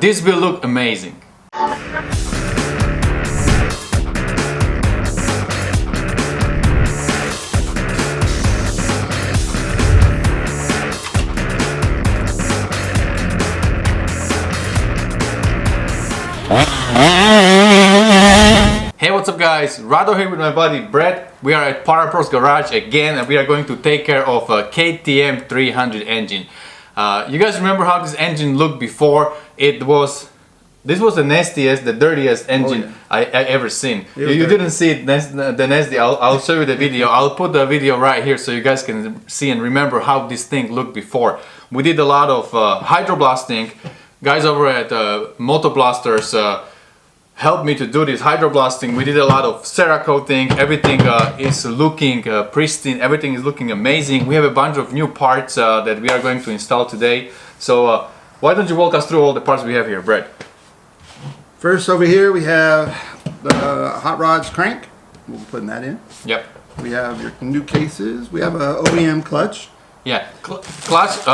This will look amazing. Hey, what's up guys? Rado here with my buddy Brett. We are at Parapro's garage again and we are going to take care of a KTM 300 engine. You guys remember how this engine looked before? This was the nastiest, the dirtiest engine I ever seen. You didn't see it, the nasty. I'll show you the video. I'll put the video right here so you guys can see and remember how this thing looked before. We did a lot of hydroblasting. Guys over at Motoblasters helped me to do this hydroblasting. We did a lot of Cerakoting. Everything is looking pristine. Everything is looking amazing. We have a bunch of new parts that we are going to install today. So why don't you walk us through all the parts we have here, Brett? First over here we have the hot rods crank. We'll be putting that in. Yep. We have your new cases. We have a OEM clutch. Yeah, clutch.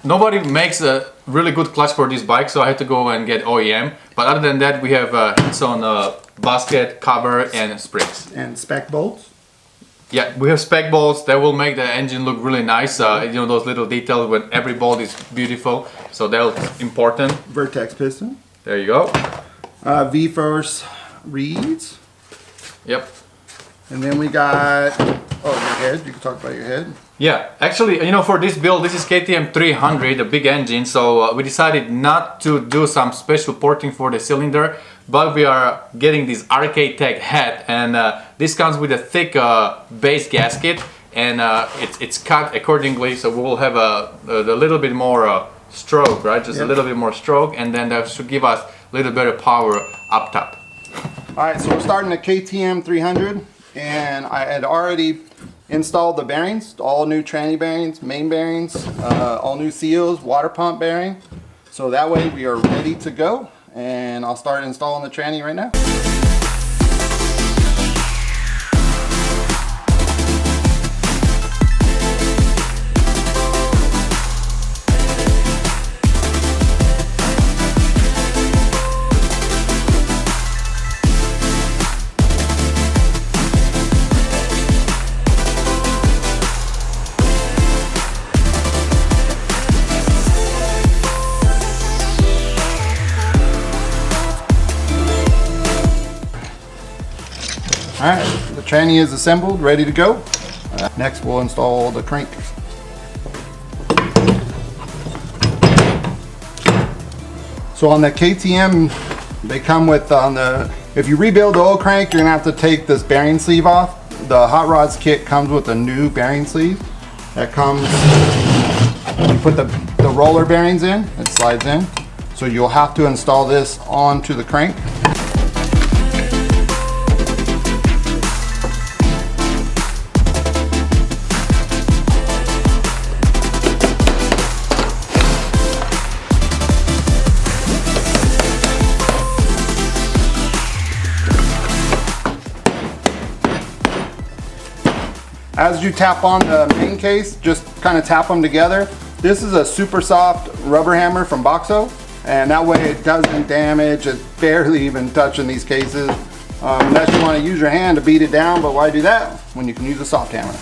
Nobody makes a really good clutch for this bike, so I had to go and get OEM. But other than that, we have hits on basket, cover, and springs. And spec bolts. Yeah, we have spec bolts that will make the engine look really nice. You know, those little details when every bolt is beautiful, so that's important. Vertex piston. There you go. V-force reeds. Yep. And then we got, your head. You can talk about your head. Yeah, actually, you know, for this build, this is KTM 300, a big engine, so we decided not to do some special porting for the cylinder, but we are getting this Arcade Tech head, and this comes with a thick base gasket, and it's cut accordingly, so we will have a little bit more stroke, right? Just a little bit more stroke, and then that should give us a little better power up top. Alright, so we're starting the KTM 300, and I had already installed the bearings, all new tranny bearings, main bearings, all new seals, water pump bearing. So that way we are ready to go, and I'll start installing the tranny right now. Alright, the tranny is assembled, ready to go. Next we'll install the crank. So on the KTM, they come with, if you rebuild the old crank, you're going to have to take this bearing sleeve off. The Hot Rods kit comes with a new bearing sleeve. That comes, you put the roller bearings in, it slides in. So you'll have to install this onto the crank. As you tap on the main case, just kind of tap them together. This is a super soft rubber hammer from Boxo, and that way it doesn't damage. It's barely even touching these cases, unless you want to use your hand to beat it down, but why do that when you can use a soft hammer?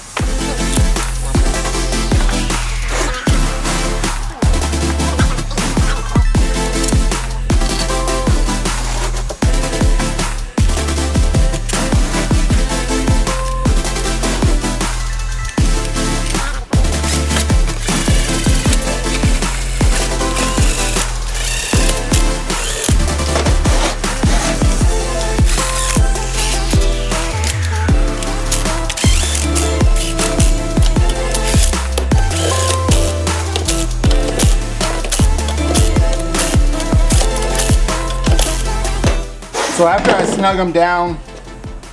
So after I snug them down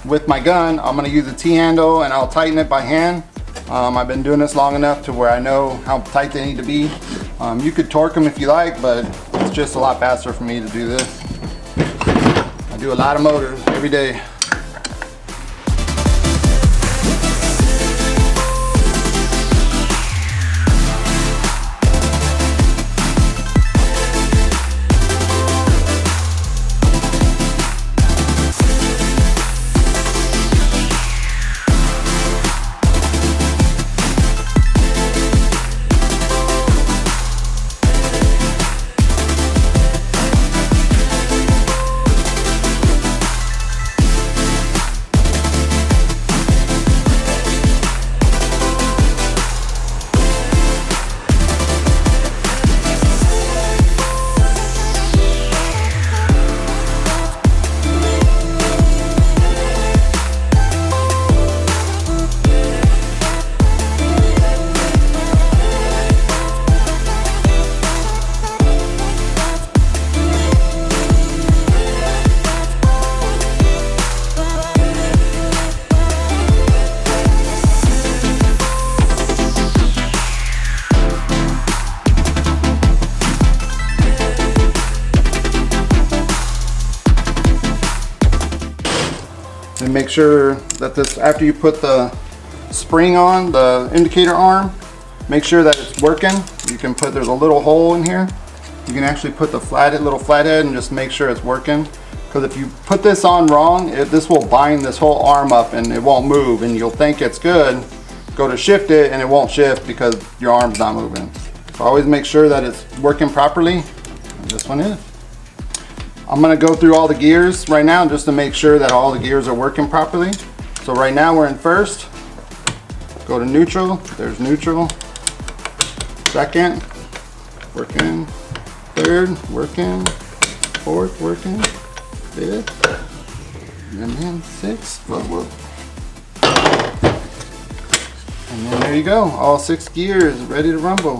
with my gun, I'm going to use a T-handle and I'll tighten it by hand. I've been doing this long enough to where I know how tight they need to be. You could torque them if you like, but it's just a lot faster for me to do this. I do a lot of motors every day. make sure that this, after you put the spring on, the indicator arm, make sure that it's working. You can put, there's a little hole in here. You can actually put the little flathead and just make sure it's working. Because if you put this on wrong, this will bind this whole arm up and it won't move, and you'll think it's good. Go to shift it and it won't shift because your arm's not moving. So always make sure that it's working properly. And this one is. I'm gonna go through all the gears right now just to make sure that all the gears are working properly. So right now we're in first. Go to neutral, there's neutral. Second, working. Third, working. Fourth, working. Fifth, and then sixth. Whoa. And then there you go, all 6 gears ready to rumble.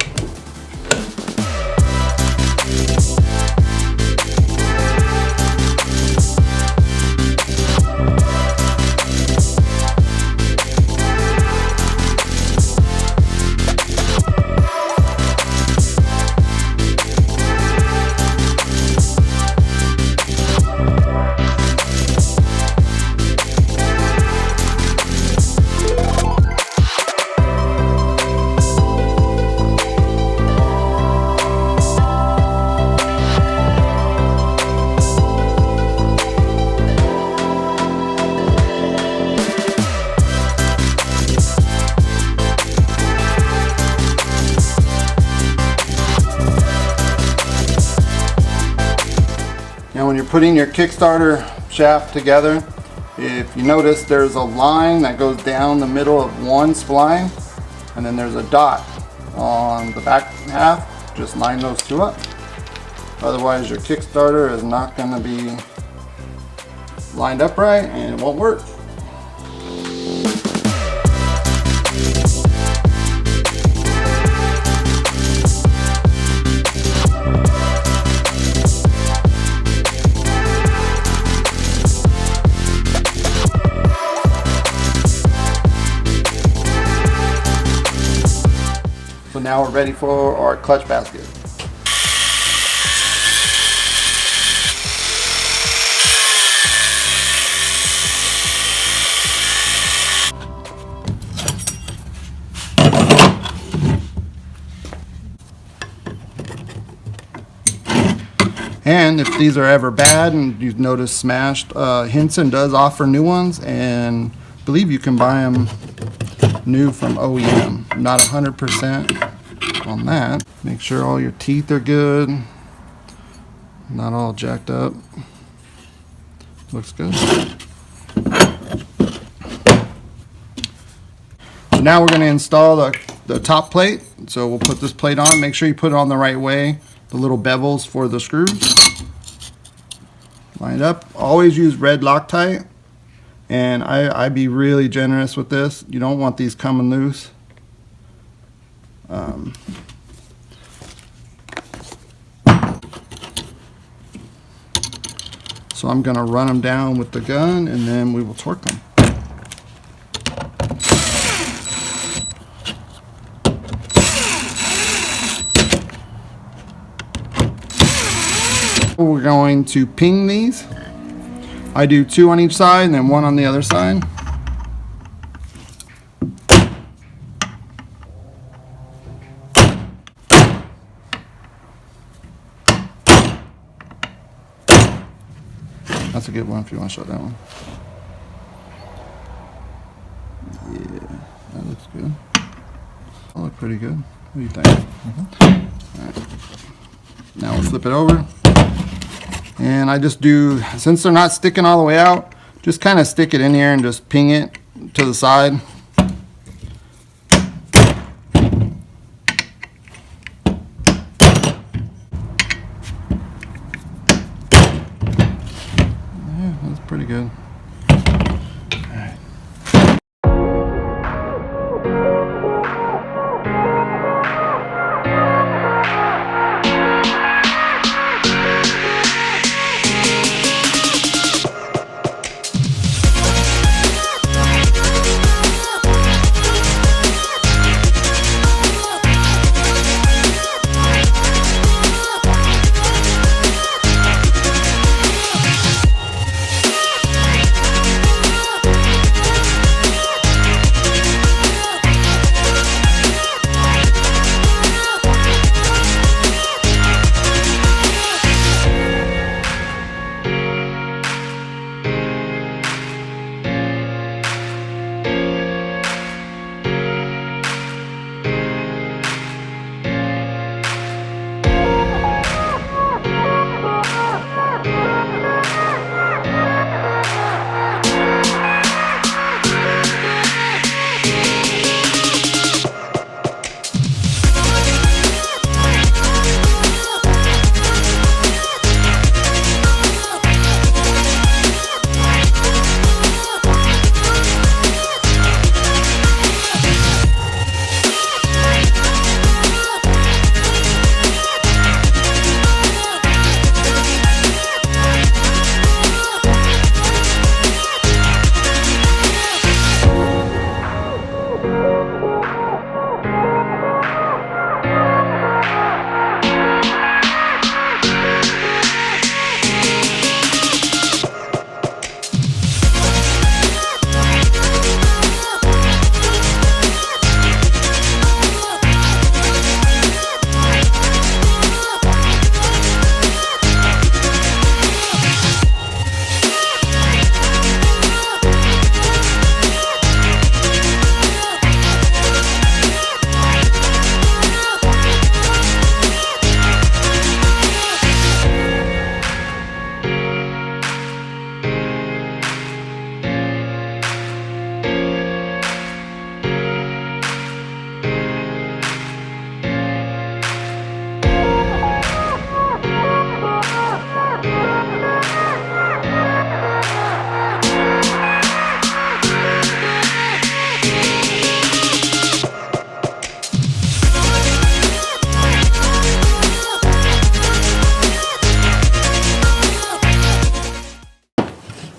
Now when you're putting your Kickstarter shaft together, if you notice there's a line that goes down the middle of one spline, and then there's a dot on the back half. Just line those two up. Otherwise your Kickstarter is not going to be lined up right and it won't work. So now we're ready for our clutch basket. And if these are ever bad and you've noticed smashed, Hinson does offer new ones, and I believe you can buy them new from OEM. Not 100% on that. Make sure all your teeth are good, not all jacked up. Looks good. So now we're going to install the top plate. So we'll put this plate on. Make sure you put it on the right way. The little bevels for the screws. Line it up. Always use red Loctite. And I'd be really generous with this. You don't want these coming loose. So I'm going to run them down with the gun and then we will torque them. We're going to ping these. I do 2 on each side and then 1 on the other side. That's a good one if you want to show that one. Yeah, that looks good. That looks pretty good. What do you think? All right. Now we'll flip it over. And I just do, since they're not sticking all the way out, just kind of stick it in here and just ping it to the side. Yeah, that's pretty good. All right.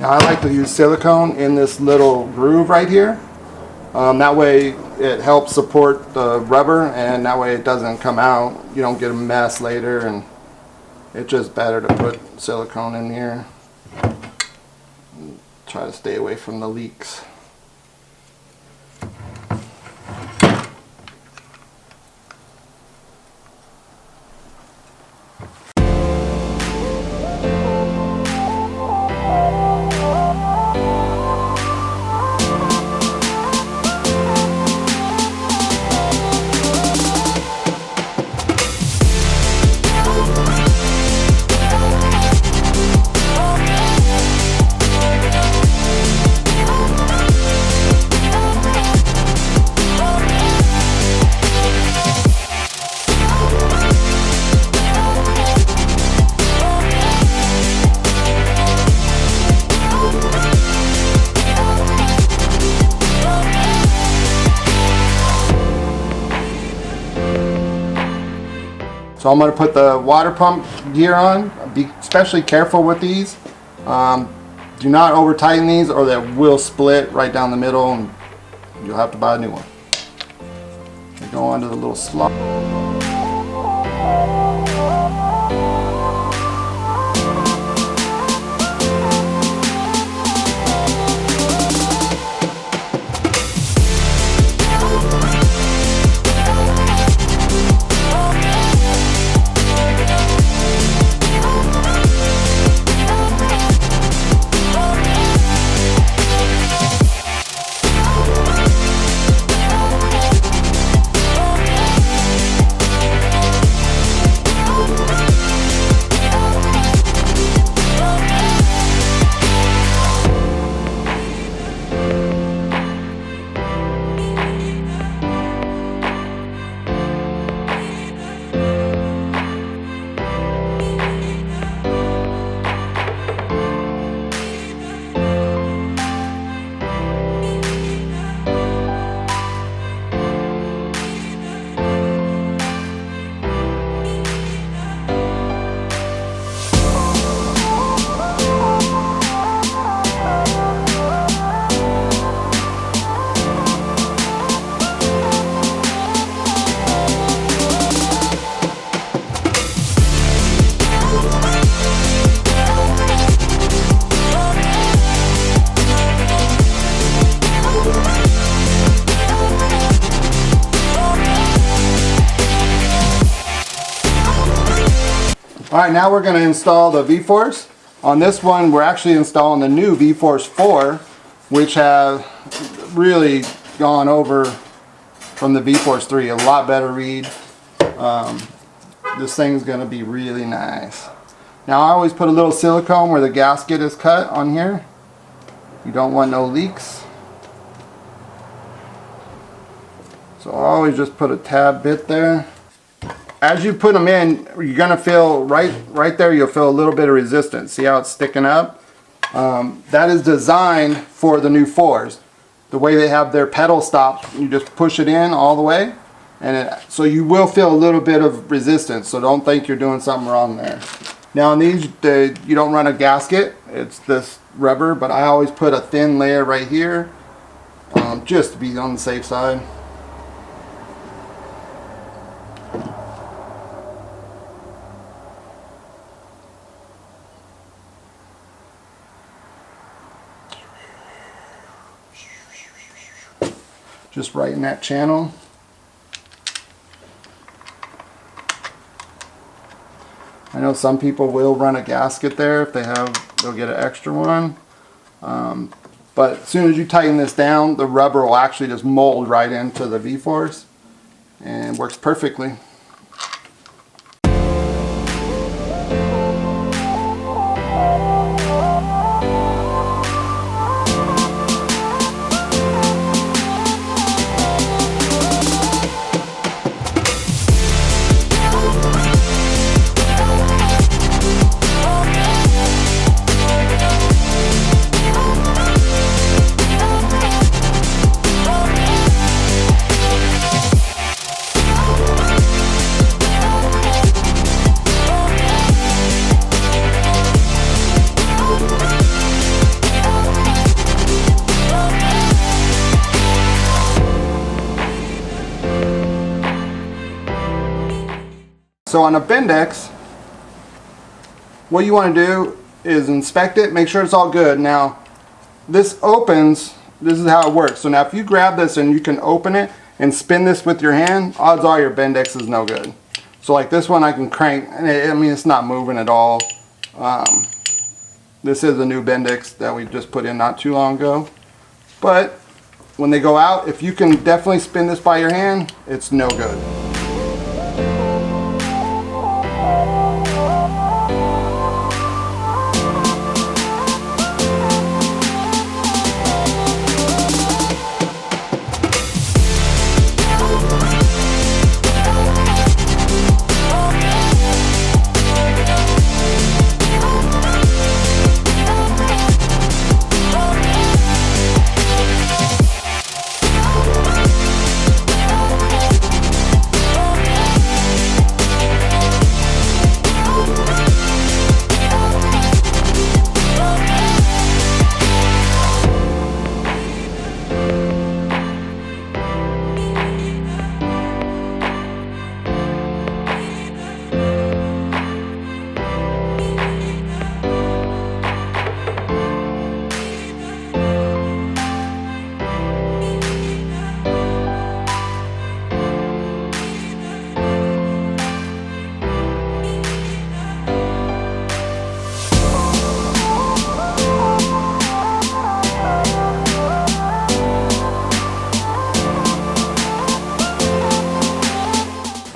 Now I like to use silicone in this little groove right here. That way it helps support the rubber, and that way it doesn't come out. You don't get a mess later, and it's just better to put silicone in here. Try to stay away from the leaks. So I'm going to put the water pump gear on. Be especially careful with these. Do not over tighten these, or they will split right down the middle and you'll have to buy a new one. They go onto the little slot. Alright, now we're going to install the V-Force. On this one, we're actually installing the new V-Force 4, which has really gone over from the V-Force 3. A lot better read. This thing's going to be really nice. Now I always put a little silicone where the gasket is cut on here. You don't want no leaks. So I always just put a tab bit there. As you put them in, you're gonna feel right there, you'll feel a little bit of resistance. See how it's sticking up? That is designed for the new 4s. The way they have their pedal stops, you just push it in all the way, and so you will feel a little bit of resistance, so don't think you're doing something wrong there. Now on these, you don't run a gasket, it's this rubber, but I always put a thin layer right here, just to be on the safe side. Just right in that channel. I know some people will run a gasket there if they have, they'll get an extra one. But as soon as you tighten this down, the rubber will actually just mold right into the V-Force and works perfectly. so on a Bendix, what you want to do is inspect it, make sure it's all good. Now, this opens, this is how it works. So now if you grab this and you can open it and spin this with your hand, odds are your Bendix is no good. So like this one I can crank, and I mean it's not moving at all. This is a new Bendix that we just put in not too long ago. But when they go out, if you can definitely spin this by your hand, it's no good.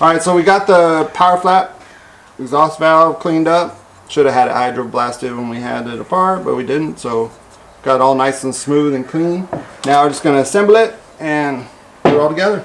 Alright, so we got the power flap exhaust valve cleaned up. Should have had it hydro blasted when we had it apart, but we didn't, so got it all nice and smooth and clean. Now we're just going to assemble it and put it all together.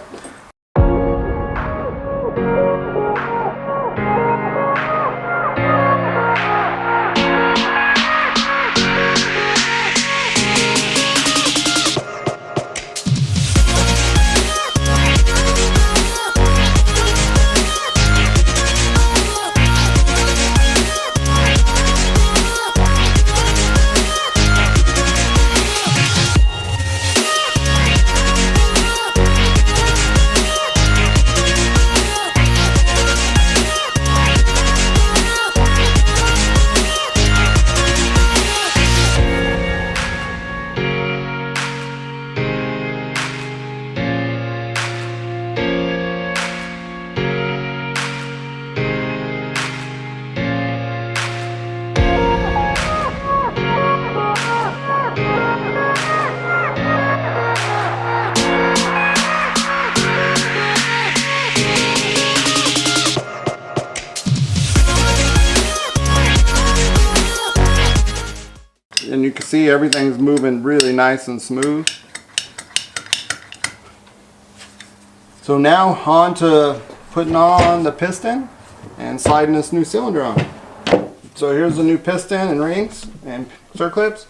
And you can see everything's moving really nice and smooth. So now on to putting on the piston and sliding this new cylinder on. So here's the new piston and rings and circlips.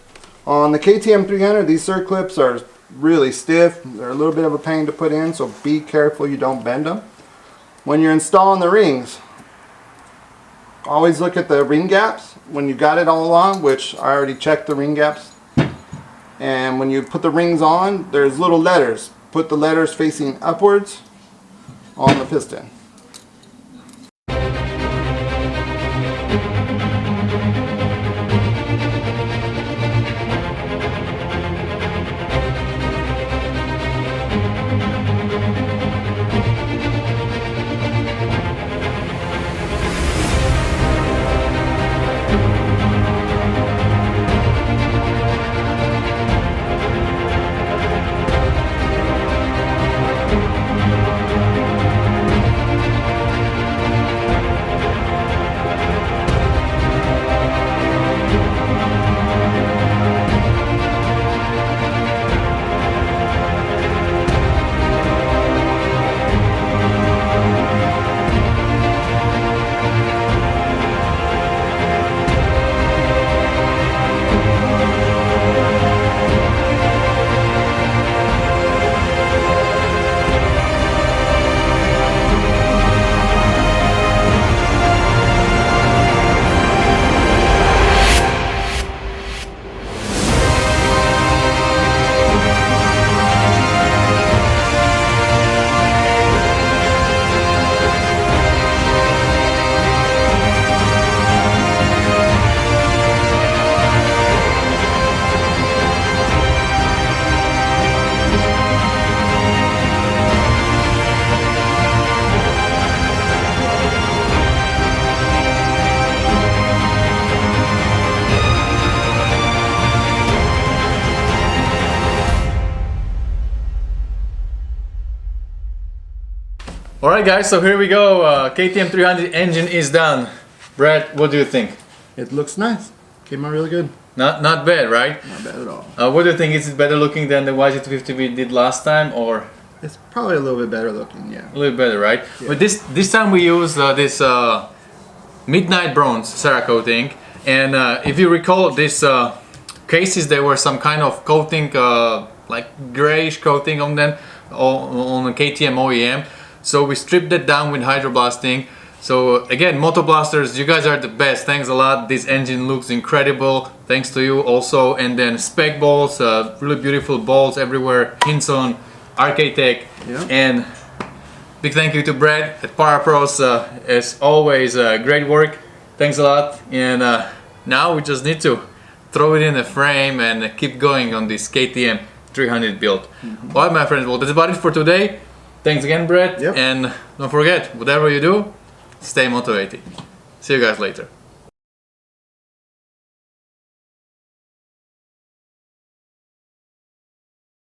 On the KTM 300, these circlips are really stiff. They're a little bit of a pain to put in, so be careful you don't bend them. When you're installing the rings, always look at the ring gaps when you got it all on, which I already checked the ring gaps. And when you put the rings on, there's little letters. Put the letters facing upwards on the piston. Alright guys, so here we go. KTM 300 engine is done. Brad, what do you think? It looks nice. Came out really good. Not bad, right? Not bad at all. What do you think? Is it better looking than the YZ250 we did last time, or? It's probably a little bit better looking, yeah. A little better, right? Yeah. But this time we used this midnight bronze Cerakoting, and if you recall, these cases, there were some kind of coating, like grayish coating on them on the KTM OEM. So we stripped it down with hydroblasting. So again, Motoblasters, you guys are the best. Thanks a lot. This engine looks incredible. Thanks to you also. And then spec balls, really beautiful balls everywhere. Hinson, Arcatech, yeah. And big thank you to Brad at Parapros. As always, great work. Thanks a lot. And now we just need to throw it in the frame and keep going on this KTM 300 build. Alright, my friends, well, that's about it for today. Thanks again, Brett. Yep. And don't forget, whatever you do, stay motivated. See you guys later.